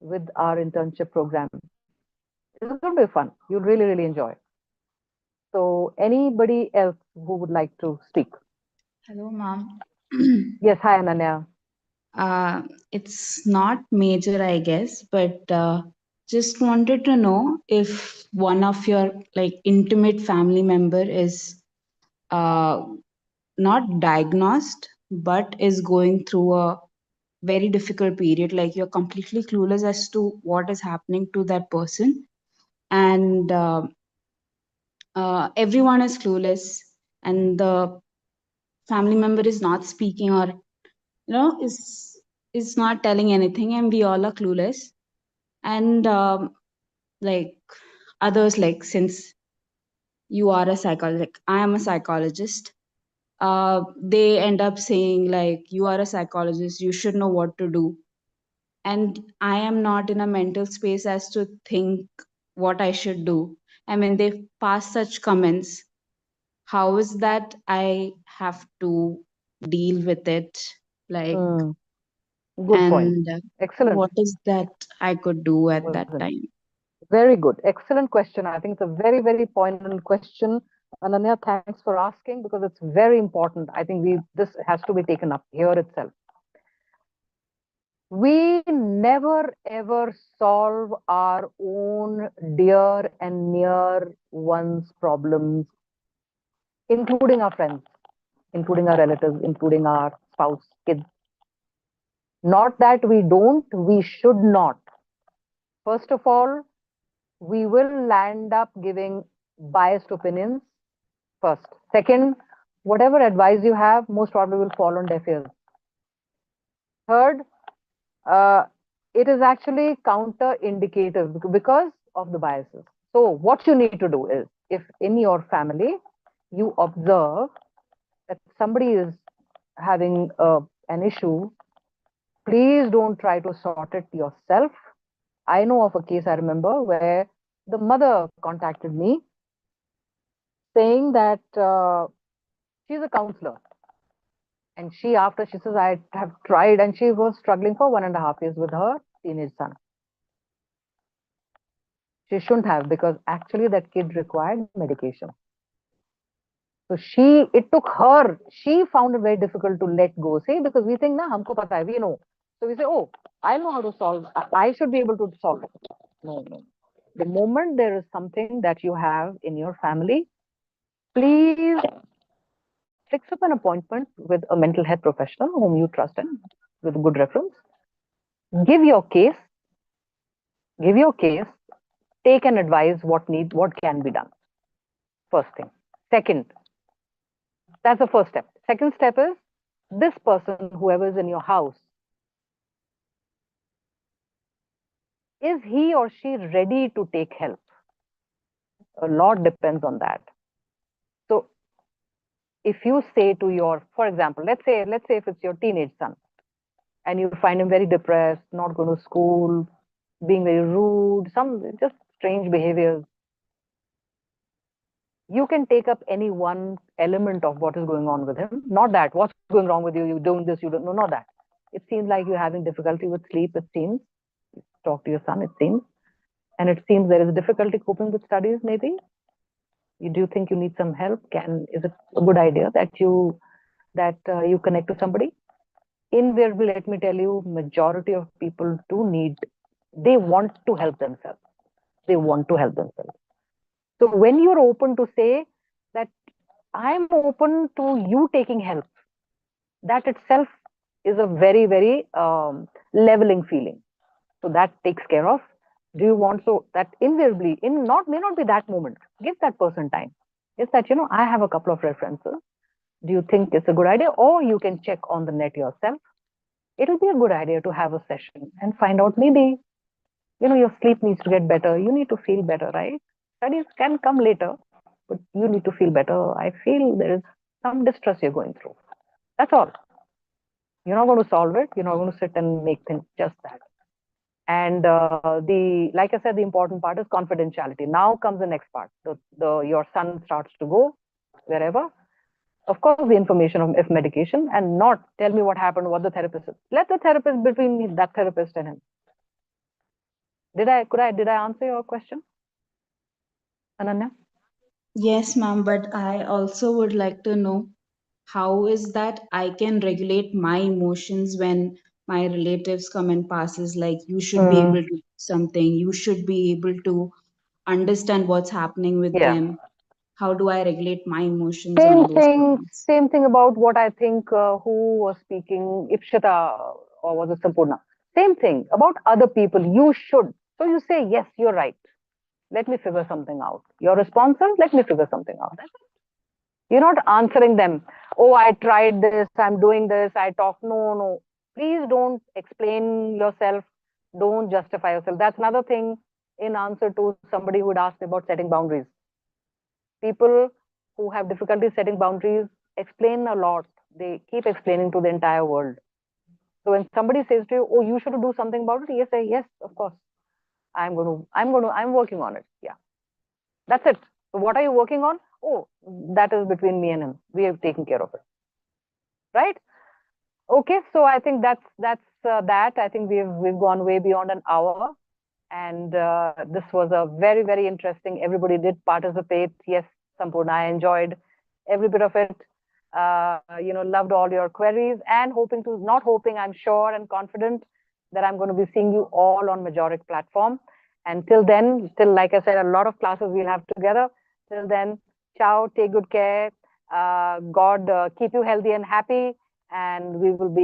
with our internship program. It's going to be fun. You'll really, really enjoy. So, anybody else who would like to speak? Hello, ma'am. Yes, hi, Ananya. uh, it's not major, I guess, but just wanted to know if one of your like intimate family member is uh, not diagnosed, but is going through a very difficult period. Like you're completely clueless as to what is happening to that person, and everyone is clueless, and the family member is not speaking or is not telling anything, and we all are clueless. And like others, like since you are a psychologist, like I am a psychologist, they end up saying like you are a psychologist, you should know what to do, and I am not in a mental space as to think what I should do. And when they pass such comments, how is that I have to deal with it, like, Mm, good point. and Excellent. what is that I could do at that Wasn't time? very good. Excellent question. I think it's a very, very poignant question. Ananya, thanks for asking because it's very important. I think this has to be taken up here itself. We never ever solve our own dear and near ones' problems, including our friends, including our relatives, including our spouse, kids. Not that we don't, we should not. First of all, we will land up giving biased opinions first. Second, whatever advice you have, most probably will fall on deaf ears. Third, uh, it is actually counter-indicative because of the biases. So what you need to do is, if in your family you observe that somebody is having an issue, please don't try to sort it yourself. I know of a case I remember where the mother contacted me saying that she's a counselor. And after she says, I have tried, and she was struggling for 1.5 years with her teenage son. She shouldn't have, because actually that kid required medication. So it took her, she found it very difficult to let go. See, because we think, na, humko pata hai, we know. So we say, oh, I know how to solve, I should be able to solve it. No, no. The moment there is something that you have in your family, please fix up an appointment with a mental health professional whom you trust in, with good reference. Give your case, give your case, take and advise what can be done. First thing. Second, that's the first step. Second step is, this person, whoever is in your house, is he or she ready to take help? A lot depends on that. So if you say to your, for example, let's say if it's your teenage son, and you find him very depressed, not going to school, being very rude, some just strange behaviors, you can take up any one element of what is going on with him. Not that, what's going wrong with you, you're doing this, you don't know, not that. It seems like you're having difficulty with sleep, it seems. Talk to your son, it seems. And it seems there is difficulty coping with studies, maybe. You do think you need some help? Is it a good idea that you connect to somebody? Invariably, let me tell you, majority of people they want to help themselves. They want to help themselves. So when you're open to say that I'm open to you taking help, that itself is a very, very leveling feeling. So that takes care of. Do you want, so that invariably, may not be that moment, give that person time. It's that, I have a couple of references. Do you think it's a good idea? Or you can check on the net yourself. It'll be a good idea to have a session and find out, maybe, your sleep needs to get better. You need to feel better, right? Studies can come later, but you need to feel better. I feel there is some distress you're going through. That's all. You're not going to solve it. You're not going to sit and make things just that. And like I said, the important part is confidentiality. Now comes the next part. Your son starts to go wherever. Of course, the information of medication, and not tell me what happened, what the therapist is. Let the therapist, between me, that therapist and him. Did I answer your question, Ananya? Yes, ma'am, but I also would like to know how is that I can regulate my emotions when my relatives come and passes, like you should be able Mm, to do something, you should be able to understand what's happening with yeah. them. How do I regulate my emotions Same on those thing. times? Same thing about what I think. Who was speaking? Ipshita, or was it Sampurna? Same thing about other people. You should. So you say, yes, you're right. Let me figure something out. Your response is, let me figure something out. You're not answering them. Oh, I tried this, I'm doing this, I talk. No, no. Please don't explain yourself. Don't justify yourself. That's another thing in answer to somebody who would ask me about setting boundaries. People who have difficulty setting boundaries explain a lot. They keep explaining to the entire world. So when somebody says to you, oh, you should do something about it, you say, yes, of course. I'm working on it. Yeah. That's it. So what are you working on? Oh, that is between me and him. We have taken care of it. Right? Okay. So I think that. I think we've gone way beyond an hour, and this was a very, very interesting. Everybody did participate. Yes, Sampurna, I enjoyed every bit of it. Loved all your queries, and not hoping, I'm sure and confident that I'm going to be seeing you all on Majoric platform. And till then, still, like I said, a lot of classes we'll have together. Till then, ciao, take good care. God keep you healthy and happy, and we will be